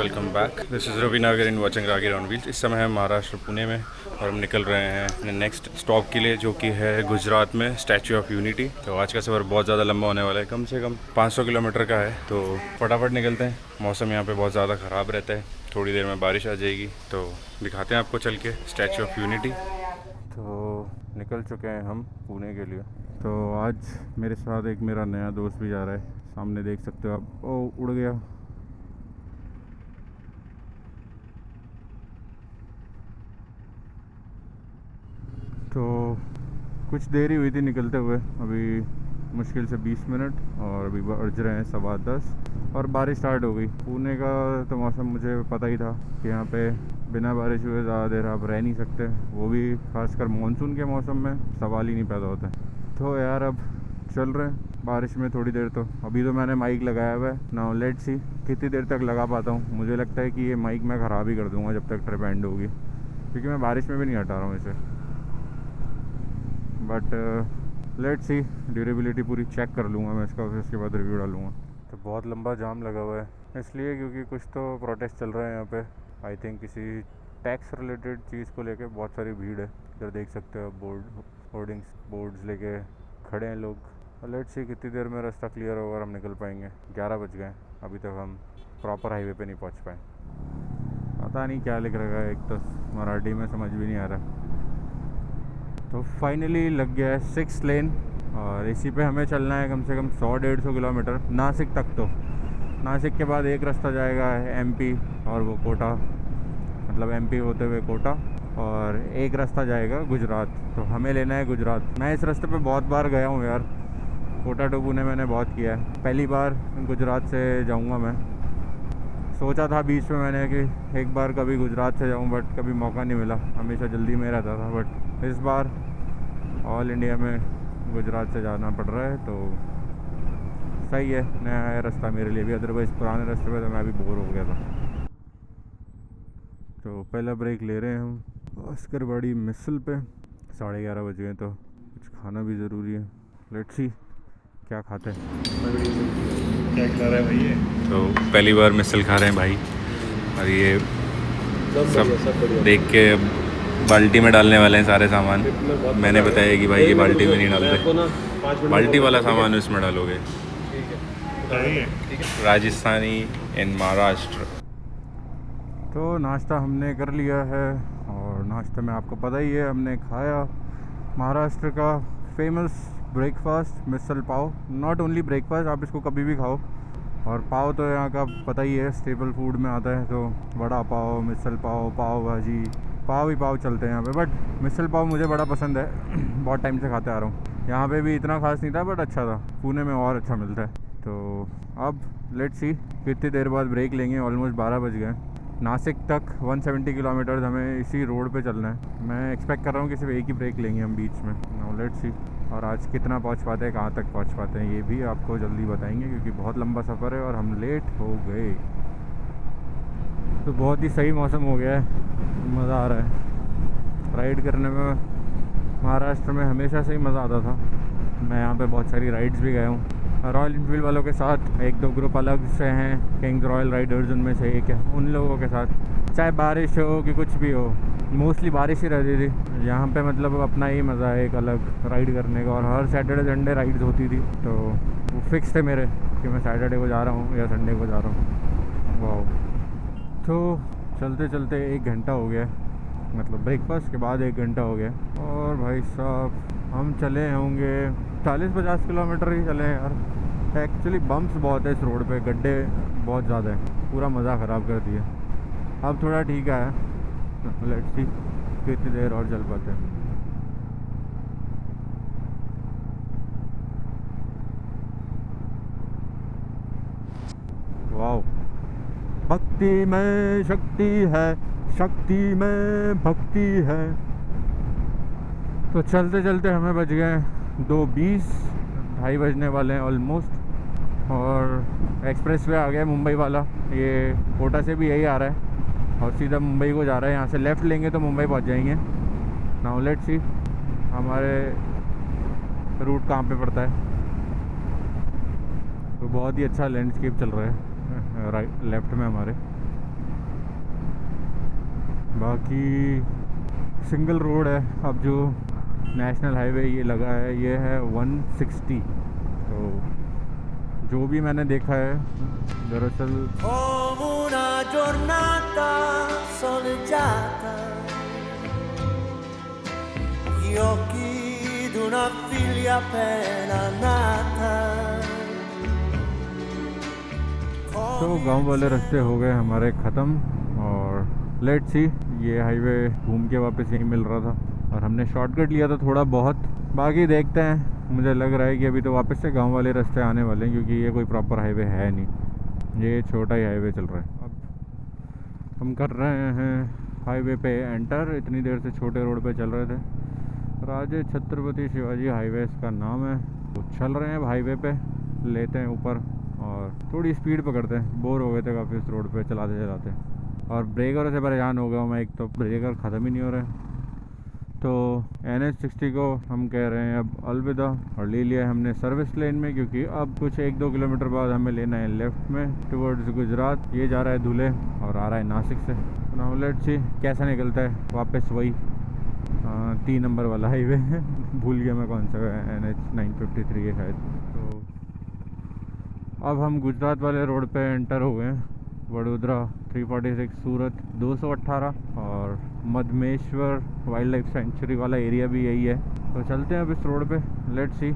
Welcome back. This is Ravi Nagar in watching Ragi on wheels. इस समय हम महाराष्ट्र पुणे में और हम निकल रहे हैं अपने नेक्स्ट स्टॉप के लिए, जो कि है गुजरात में स्टैचू ऑफ यूनिटी। तो आज का सफ़र बहुत ज़्यादा लंबा होने वाला है, कम से कम 500 किलोमीटर का है। तो फटाफट निकलते हैं। मौसम यहाँ पे बहुत ज़्यादा ख़राब रहता है, थोड़ी देर में बारिश आ जाएगी। तो दिखाते हैं आपको चल के स्टैचू ऑफ यूनिटी। तो निकल चुके हैं हम पुणे के लिए। तो आज मेरे साथ एक मेरा नया दोस्त भी जा रहा है, सामने देख सकते हो आप। ओ, उड़ गया। तो कुछ देर ही हुई थी निकलते हुए, अभी मुश्किल से 20 मिनट, और अभी बज रहे हैं 10:15 और बारिश स्टार्ट हो गई। पुणे का तो मौसम मुझे पता ही था कि यहाँ पे बिना बारिश हुए ज़्यादा देर आप रह नहीं सकते, वो भी खासकर मानसून के मौसम में सवाल ही नहीं पैदा होता है। तो यार अब चल रहे हैं बारिश में थोड़ी देर। तो अभी तो मैंने माइक लगाया हुआ है, नाउ लेट्स सी कितनी देर तक लगा पाता हूँ। मुझे लगता है कि ये माइक मैं ख़राब ही कर दूँगा जब तक ट्रिप एंड होगी, क्योंकि मैं बारिश में भी नहीं हटा रहा हूँ इसे। बट लेट्स सी, ड्यूरेबिलिटी पूरी चेक कर लूँगा मैं इसका, फिर उसके बाद रिव्यू डालूँगा। तो बहुत लंबा जाम लगा हुआ है, इसलिए क्योंकि कुछ तो प्रोटेस्ट चल रहा है यहाँ पे। आई थिंक किसी टैक्स रिलेटेड चीज़ को लेके बहुत सारी भीड़ है। इधर देख सकते हो, बोर्ड्स लेके खड़े हैं लोग। लेट्स सी कितनी देर में रास्ता क्लियर होगा और हम निकल पाएंगे। 11 बज गए, अभी तक हम प्रॉपर हाईवे पे नहीं पहुँच पाए। पता नहीं क्या लिख रखा है, एक तो मराठी में समझ भी नहीं आ रहा। तो फाइनली लग गया है 6 लेन, और इसी पे हमें चलना है कम से कम 100-150 किलोमीटर नासिक तक। तो नासिक के बाद एक रास्ता जाएगा एमपी और वो कोटा, मतलब एमपी होते हुए कोटा, और एक रास्ता जाएगा गुजरात। तो हमें लेना है गुजरात। मैं इस रास्ते पे बहुत बार गया हूँ यार, कोटा टू पुणे मैंने बहुत किया है। पहली बार गुजरात से जाऊँगा मैं। सोचा था बीच में मैंने कि एक बार कभी गुजरात से जाऊँ, बट कभी मौका नहीं मिला, हमेशा जल्दी में रहता था। बट इस बार ऑल इंडिया में गुजरात से जाना पड़ रहा है, तो सही है, नया रास्ता मेरे लिए भी। अदरवाइज़ पुराने रास्ते पे तो मैं भी बोर हो गया था। तो पहला ब्रेक ले रहे हैं हम अस्करवाड़ी मिसल पे। 11:30 बज गए, तो कुछ खाना भी ज़रूरी है। लेट्स सी क्या खाते हैं। क्या खिला रहा है भाई ये? तो पहली बार मिसल खा रहे हैं भाई, और ये सब देख के बाल्टी में डालने वाले हैं सारे सामान। मैंने बताया कि भाई ये बाल्टी में नहीं डालते, बाल्टी वाला सामान इसमें डालोगे। राजस्थानी इन महाराष्ट्र। तो नाश्ता हमने कर लिया है, और नाश्ते में आपको पता ही है हमने खाया महाराष्ट्र का famous breakfast misal pav. Not only breakfast, आप इसको कभी भी खाओ। और पाव तो यहाँ का पता ही है, स्टेपल फूड में आता है। तो वड़ा पाव, मिसल पाव, पाव भाजी, पाव ही पाव चलते हैं यहाँ पे। बट मिसल पाव मुझे बड़ा पसंद है, बहुत टाइम से खाते आ रहा हूँ। यहाँ पे भी इतना खास नहीं था, बट अच्छा था। पुणे में और अच्छा मिलता है। तो अब लेट्स सी कितनी देर बाद ब्रेक लेंगे। ऑलमोस्ट 12 बज गए। नासिक तक 170 किलोमीटर हमें इसी रोड पे चलना है। मैं एक्सपेक्ट कर रहा हूँ कि सिर्फ एक ही ब्रेक लेंगे हम बीच में। नो लेट्स सी, और आज कितना पहुँच पाते हैं, कहाँ तक पहुँच पाते हैं, ये भी आपको जल्दी बताएंगे, क्योंकि बहुत लंबा सफ़र है और हम लेट हो गए। तो बहुत ही सही मौसम हो गया है, मज़ा आ रहा है राइड करने में। महाराष्ट्र में हमेशा से ही मज़ा आता था। मैं यहाँ पे बहुत सारी राइड्स भी गया हूँ रॉयल इनफील्ड वालों के साथ। 1-2 ग्रुप अलग से हैं, किंग्स रॉयल राइडर्स उनमें से एक है। उन लोगों के साथ चाहे बारिश हो कि कुछ भी हो, मोस्टली बारिश ही रहती थी यहाँ पे। मतलब अपना ही मज़ा है एक अलग राइड करने का, और हर सैटरडे संडे राइड्स होती थी। तो वो फिक्स थे मेरे कि मैं सैटरडे को जा रहा हूँ या संडे को जा रहा हूँ। वाह। तो चलते चलते 1 घंटा हो गया, मतलब ब्रेकफास्ट के बाद 1 घंटा हो गया। और भाई साहब हम चले होंगे 40-50 किलोमीटर ही चले हैं यार। एक्चुअली बम्प्स बहुत है इस रोड पे, गड्ढे बहुत ज़्यादा है, पूरा मज़ा ख़राब कर दिया। अब थोड़ा ठीक है, लेट्स सी कितनी देर और चल पाते हैं। वाह, भक्ति में शक्ति है, शक्ति में भक्ति है। तो चलते चलते हमें बज गए 2:20, 2:30 बजने वाले हैं ऑलमोस्ट। और एक्सप्रेस वे आ गया मुंबई वाला, ये कोटा से भी यही आ रहा है और सीधा मुंबई को जा रहा है। यहाँ से लेफ़्ट लेंगे तो मुंबई पहुँच जाएंगे। नाउ लेट्स सी हमारे रूट कहाँ पे पड़ता है। तो बहुत ही अच्छा लैंडस्केप चल रहा है राइट लेफ़्ट में हमारे। बाकी सिंगल रोड है। अब जो नेशनल हाईवे ये लगा है ये है 160। तो जो भी मैंने देखा है दरअसल तो गांव वाले रास्ते हो गए हमारे ख़त्म और लेट्स सी, ये हाईवे घूम के वापस यहीं मिल रहा था और हमने शॉर्टकट लिया था थोड़ा बहुत। बाकी देखते हैं, मुझे लग रहा है कि अभी तो वापस से गांव वाले रास्ते आने वाले हैं क्योंकि ये कोई प्रॉपर हाईवे है नहीं, ये छोटा ही हाईवे चल रहा है। अब हम कर रहे हैं हाईवे पे एंटर। इतनी देर से छोटे रोड पे चल रहे थे। राजे छत्रपति शिवाजी हाईवे इसका नाम है। तो चल रहे हैं अब हाईवे पे, लेते हैं ऊपर और थोड़ी स्पीड पकड़ते हैं। बोर हो गए थे काफ़ी इस रोड पे चलाते चलाते और ब्रेकरों से परेशान हो गया मैं। एक तो ब्रेकर ख़त्म ही नहीं हो रहे। तो NH60 को हम कह रहे हैं अब अलविदा और ले लिया हमने सर्विस लेन में, क्योंकि अब कुछ 1-2 किलोमीटर बाद हमें लेना है लेफ़्ट में टुवर्ड्स गुजरात। ये जा रहा है धुले और आ रहा है नासिक से। नाउ लेट्स सी कैसा निकलता है वापस वही 3 नंबर वाला हाईवे है। भूल गया मैं कौन सा है, NH953 है शायद। तो अब हम गुजरात वाले रोड पे एंटर हो गए हैं। वडोदरा 346, सूरत 218 और मधमेश्वर वाइल्ड लाइफ सेंचुरी वाला एरिया भी यही है। तो चलते हैं अब इस रोड पे, लेट्स सी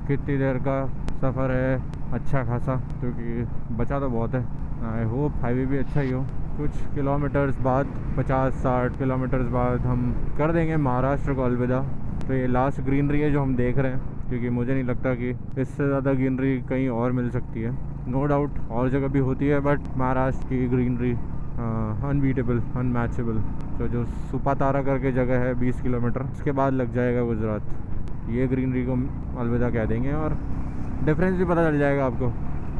कितनी देर का सफ़र है। अच्छा खासा, क्योंकि बचा तो बहुत है। आई होप हाईवे भी अच्छा ही हो। कुछ किलोमीटर्स बाद 50-60 किलोमीटर्स बाद हम कर देंगे महाराष्ट्र को अलविदा। तो ये लास्ट ग्रीनरी है जो हम देख रहे हैं, क्योंकि मुझे नहीं लगता कि इससे ज़्यादा ग्रीनरी कहीं और मिल सकती है। नो डाउट और जगह भी होती है, बट महाराष्ट्र की ग्रीनरी अनबीटेबल, अनमैचेबल। तो जो सुपातारा करके जगह है 20 किलोमीटर, उसके बाद लग जाएगा गुजरात। ये ग्रीनरी को अलविदा कह देंगे और डिफरेंस भी पता चल जाएगा आपको।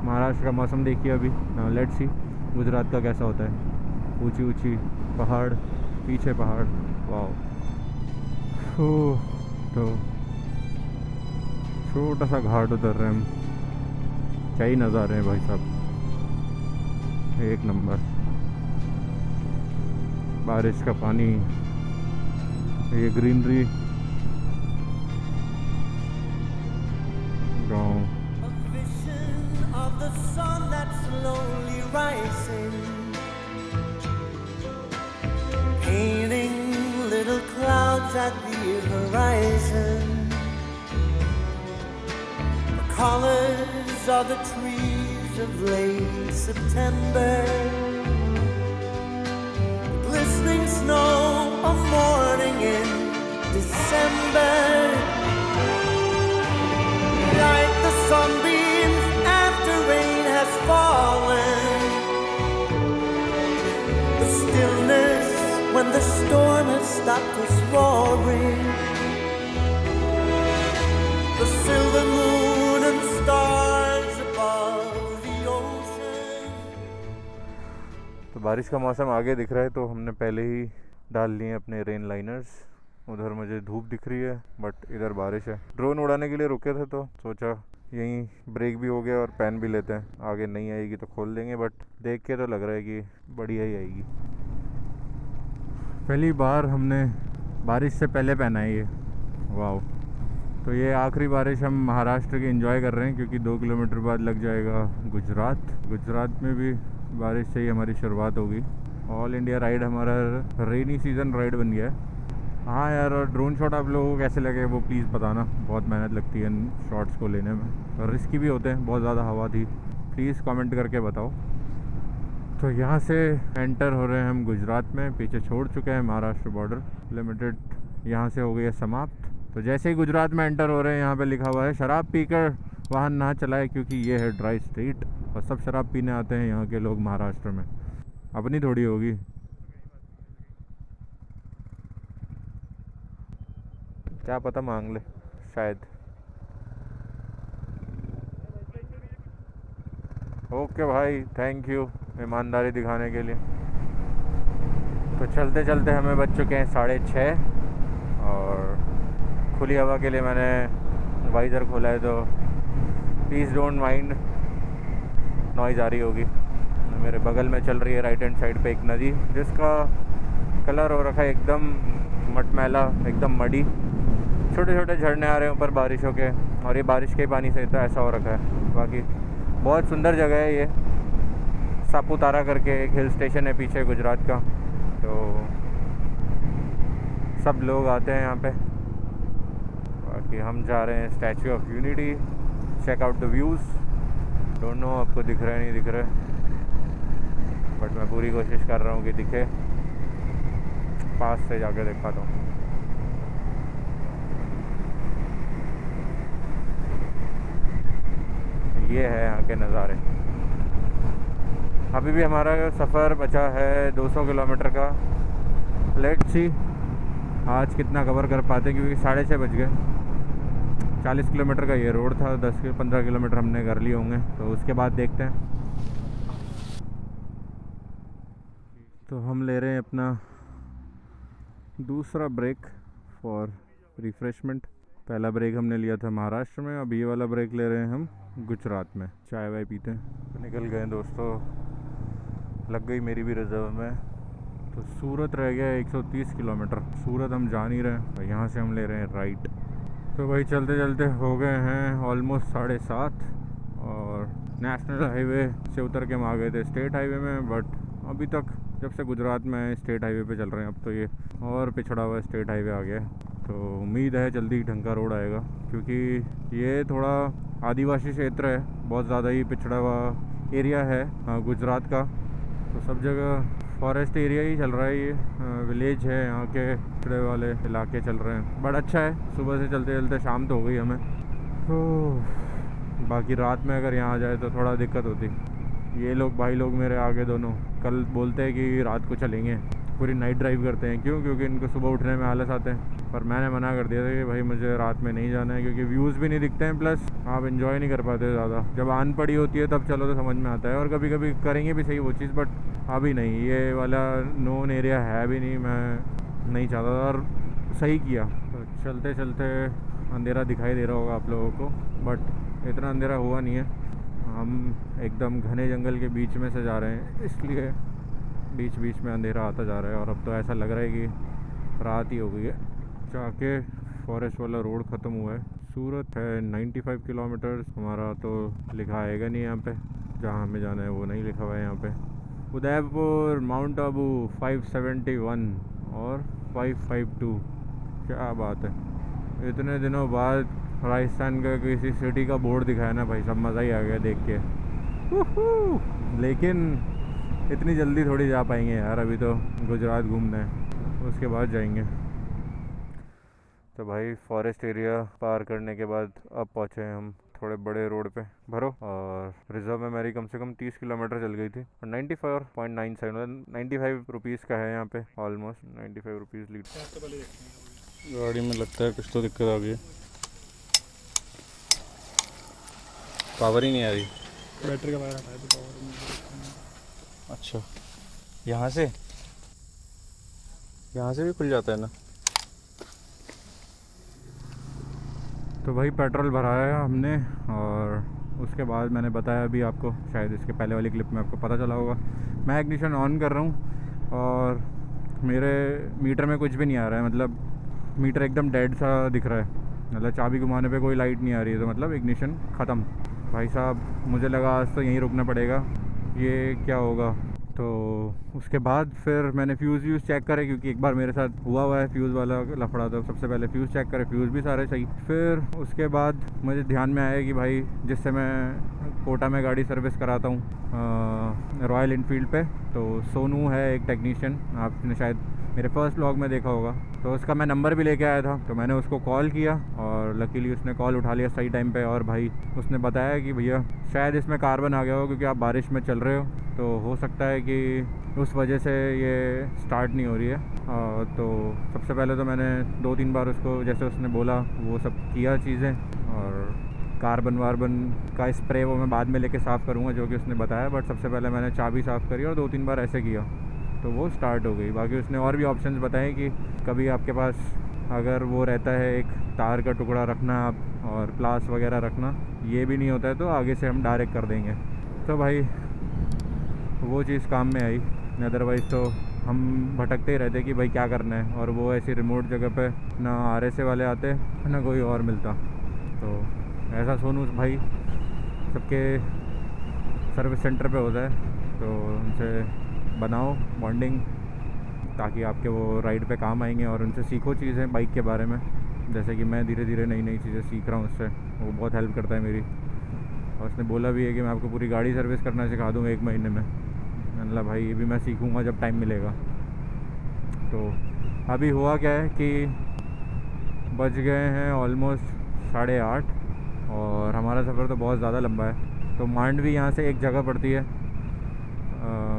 महाराष्ट्र का मौसम देखिए अभी। लेट्स सी गुजरात का कैसा होता है। ऊंची ऊंची पहाड़, पीछे पहाड़, वाह। तो छोटा सा घाट उतर रहे हैं हम। क्या ही नज़ारे हैं भाई साहब, एक नंबर। बारिश का पानी, ये ग्रीनरी, गाँव। Painting little clouds at the horizon. The colors of the trees of late September. The glistening snow of morning in December. Like the sunbeams after rain has fallen. The stillness when the storm has stopped its roaring. The silver moon and stars above the ocean. तो बारिश का मौसम आगे दिख रहा है, तो हमने पहले ही डाल लिए अपने रेन लाइनर्स। उधर मुझे धूप दिख रही है बट इधर बारिश है। ड्रोन उड़ाने के लिए रुके थे तो सोचा यहीं ब्रेक भी हो गया और पहन भी लेते हैं। आगे नहीं आएगी तो खोल देंगे, बट देख के तो लग रहा है कि बढ़िया ही आएगी। पहली बार हमने बारिश से पहले पहना है ये, वाह। तो ये आखिरी बारिश हम महाराष्ट्र की एंजॉय कर रहे हैं, क्योंकि 2 किलोमीटर बाद लग जाएगा गुजरात। गुजरात में भी बारिश से ही हमारी शुरुआत होगी। ऑल इंडिया राइड हमारा रेनी सीज़न राइड बन गया है। हाँ यार, और ड्रोन शॉट आप लोगों को कैसे लगे वो प्लीज़ बताना। बहुत मेहनत लगती है इन शॉट्स को लेने में और रिस्की भी होते हैं। बहुत ज़्यादा हवा थी, प्लीज़ कमेंट करके बताओ। तो यहाँ से एंटर हो रहे हैं हम गुजरात में। पीछे छोड़ चुके हैं महाराष्ट्र बॉर्डर लिमिटेड, यहाँ से हो गई है समाप्त। तो जैसे ही गुजरात में एंटर हो रहे हैं, यहाँ पे लिखा हुआ है शराब पीकर वाहन ना चलाए, क्योंकि ये है ड्राई स्ट्रीट और सब शराब पीने आते हैं यहाँ के लोग महाराष्ट्र में। अपनी थोड़ी होगी। क्या पता मांग ले शायद। ओके भाई, थैंक यू ईमानदारी दिखाने के लिए। तो चलते चलते हमें बज चुके हैं 6:30 और खुली हवा के लिए मैंने वाइज़र खोला है, तो प्लीज़ डोंट माइंड नॉइज़ आ रही होगी। मेरे बगल में चल रही है राइट हैंड साइड पे एक नदी, जिसका कलर हो रखा है एकदम मटमैला, एकदम मडी। छोटे छोटे झरने आ रहे हैं ऊपर बारिशों के, और ये बारिश के पानी से तो ऐसा हो रखा है। बाकी बहुत सुंदर जगह है ये। सापुतारा करके एक हिल स्टेशन है पीछे गुजरात का, तो सब लोग आते हैं यहाँ पे। बाकी हम जा रहे हैं statue of unity, check out the views. Don't know आपको दिख रहा है नहीं दिख रहा है, बट मैं पूरी कोशिश कर रहा हूँ कि दिखे। पास से जाके दिखाता हूँ। ये है यहाँ के नज़ारे। अभी भी हमारा सफ़र बचा है 200 किलोमीटर का। लेट्स सी आज कितना कवर कर पाते हैं, क्योंकि 6:30 बज गए। 40 किलोमीटर का ये रोड था, 10-15 किलोमीटर हमने कर लिए होंगे, तो उसके बाद देखते हैं। तो हम ले रहे हैं अपना दूसरा ब्रेक फॉर रिफ़्रेशमेंट। पहला ब्रेक हमने लिया था महाराष्ट्र में, अब ये वाला ब्रेक ले रहे हैं हम गुजरात में। चाय वाय पीते हैं। तो निकल गए दोस्तों, लग गई मेरी भी रिजर्व में। तो सूरत रह गया 130 किलोमीटर। सूरत हम जा नहीं रहे, यहाँ से हम ले रहे हैं राइट। तो भाई चलते चलते हो गए हैं ऑलमोस्ट 7:30, और नेशनल हाईवे से उतर के हम आ गए थे स्टेट हाईवे में। बट अभी तक जब से गुजरात में स्टेट हाईवे पे चल रहे हैं, अब तो ये और पिछड़ा हुआ स्टेट हाईवे आ गया है। तो उम्मीद है जल्दी ढंग का रोड आएगा, क्योंकि ये थोड़ा आदिवासी क्षेत्र है, बहुत ज़्यादा ही पिछड़ा हुआ एरिया है गुजरात का। तो सब जगह फॉरेस्ट एरिया ही चल रहा है, ये विलेज है, यहाँ के पिछड़े वाले इलाके चल रहे हैं। बड़ा अच्छा है। सुबह से चलते चलते शाम तो हो गई हमें। तो बाकी रात में अगर यहाँ आ जाए तो थोड़ा दिक्कत होती। ये लोग भाई लोग मेरे आगे दोनों कल बोलते हैं कि रात को चलेंगे, पूरी नाइट ड्राइव करते हैं। क्यों? क्योंकि इनको सुबह उठने में आलस आते हैं। पर मैंने मना कर दिया था कि भाई मुझे रात में नहीं जाना है, क्योंकि व्यूज़ भी नहीं दिखते हैं, प्लस आप इन्जॉय नहीं कर पाते ज़्यादा। जब आन पड़ी होती है तब चलो तो समझ में आता है, और कभी कभी करेंगे भी सही वो चीज़, बट अभी नहीं। ये वाला नोन एरिया है भी नहीं, मैं नहीं चाहता था, और सही किया। तो चलते चलते अंधेरा दिखाई दे रहा होगा आप लोगों को, बट इतना अंधेरा हुआ नहीं है। हम एकदम घने जंगल के बीच में से जा रहे हैं, इसलिए बीच बीच में अंधेरा आता जा रहा है। और अब तो ऐसा लग रहा है कि रात ही हो गई है। जाके फॉरेस्ट वाला रोड ख़त्म हुआ है। सूरत है 95 किलोमीटर, हमारा तो लिखा आएगा नहीं यहाँ पे, जहाँ हमें जाना है वो नहीं लिखा हुआ है यहाँ पे। उदयपुर माउंट आबू 571 और 552। क्या बात है, इतने दिनों बाद राजस्थान का किसी सिटी का बोर्ड दिखाया ना भाई, सब मज़ा ही आ गया देख के। लेकिन इतनी जल्दी थोड़ी जा पाएंगे यार, अभी तो गुजरात घूमना है, उसके बाद जाएंगे। तो भाई फॉरेस्ट एरिया पार करने के बाद अब पहुँचे हैं हम थोड़े बड़े रोड पे भरो। और रिजर्व में मेरी कम से कम 30 किलोमीटर चल गई थी, और 94.97 95 रुपीज़ का है यहाँ पे, ऑलमोस्ट 95 रुपीज़ लीटर। गाड़ी में लगता है कुछ तो दिक्कत आ गई, पावर ही नहीं आ रही, बैटरी का वायर हटाया तो पावर नहीं। अच्छा, यहाँ से भी खुल जाता है ना। तो भाई पेट्रोल भराया हमने, और उसके बाद मैंने बताया अभी आपको, शायद इसके पहले वाली क्लिप में आपको पता चला होगा, मैं इग्निशन ऑन कर रहा हूँ और मेरे मीटर में कुछ भी नहीं आ रहा है। मतलब मीटर एकदम डेड सा दिख रहा है, मतलब चाबी घुमाने पे कोई लाइट नहीं आ रही है, तो मतलब इग्निशन ख़त्म। भाई साहब मुझे लगा आज तो यहीं रुकना पड़ेगा, ये क्या होगा। तो उसके बाद फिर मैंने फ्यूज़ चेक करे, क्योंकि एक बार मेरे साथ हुआ है फ्यूज़ वाला लफड़ा। तो सबसे पहले फ्यूज़ चेक करे, फ्यूज़ भी सारे सही। फिर उसके बाद मुझे ध्यान में आया कि भाई जिससे मैं कोटा में गाड़ी सर्विस कराता हूँ रॉयल इनफील्ड पे, तो सोनू है एक टेक्नीशियन, आपने शायद मेरे फर्स्ट व्लॉग में देखा होगा। तो उसका मैं नंबर भी लेके आया था, तो मैंने उसको कॉल किया और लकीली उसने कॉल उठा लिया सही टाइम पे। और भाई उसने बताया कि भैया शायद इसमें कार्बन आ गया हो, क्योंकि आप बारिश में चल रहे हो, तो हो सकता है कि उस वजह से ये स्टार्ट नहीं हो रही है। तो सबसे पहले तो मैंने 2-3 बार उसको जैसे उसने बोला वो सब किया चीज़ें, और कार्बन वार्बन का स्प्रे वो मैं बाद में लेके साफ़ करूँगा जो कि उसने बताया। बट सबसे पहले मैंने चाबी साफ़ करी और 2-3 बार ऐसे किया तो वो स्टार्ट हो गई। बाकी उसने और भी ऑप्शंस बताए कि कभी आपके पास अगर वो रहता है एक तार का टुकड़ा रखना आप, और प्लास वगैरह रखना, ये भी नहीं होता है तो आगे से हम डायरेक्ट कर देंगे। तो भाई वो चीज़ काम में आई, अदरवाइज़ तो हम भटकते ही रहते कि भाई क्या करना है, और वो ऐसी रिमोट जगह पे ना RSA वाले आते ना कोई और मिलता। तो ऐसा सोनू भाई सबके सर्विस सेंटर पे होता है, तो उनसे बनाओ बॉन्डिंग ताकि आपके वो राइड पे काम आएंगे, और उनसे सीखो चीज़ें बाइक के बारे में। जैसे कि मैं धीरे धीरे नई नई चीज़ें सीख रहा हूँ उससे, वो बहुत हेल्प करता है मेरी। और उसने बोला भी है कि मैं आपको पूरी गाड़ी सर्विस करना सिखा दूँगा 1 महीने में। मैंने बोला भाई ये भी मैं सीखूँगा जब टाइम मिलेगा। तो अभी हुआ क्या है कि बज गए हैं ऑलमोस्ट 8:30, और हमारा सफ़र तो बहुत ज़्यादा लंबा है। तो मांडवी यहाँ से एक जगह पड़ती है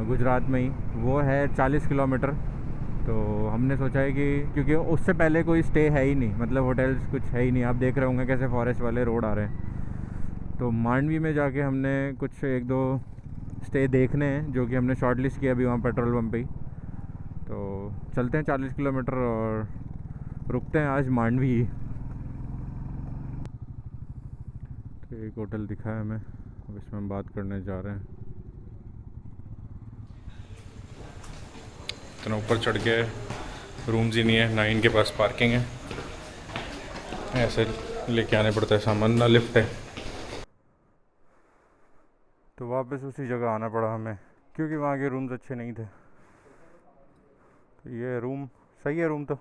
गुजरात में ही, वो है 40 किलोमीटर। तो हमने सोचा है कि क्योंकि उससे पहले कोई स्टे है ही नहीं, मतलब होटल्स कुछ है ही नहीं। आप देख रहे होंगे कैसे फॉरेस्ट वाले रोड आ रहे हैं। तो मांडवी में जाके हमने कुछ 1-2 स्टे देखने हैं, जो कि हमने शॉर्ट लिस्ट किया अभी वहाँ पेट्रोल पंप पे ही। तो चलते हैं 40 किलोमीटर और रुकते हैं आज मांडवी। तो एक होटल दिखा है हमें, अब इसमें हम बात करने जा रहे हैं। इतना ऊपर चढ़ के रूम्स ही नहीं है, ना इनके पास पार्किंग है, ऐसे लेके आने पड़ता है सामान, ना लिफ्ट है। तो वापस उसी जगह आना पड़ा हमें, क्योंकि वहाँ के रूम्स अच्छे नहीं थे। तो ये रूम सही है, रूम तो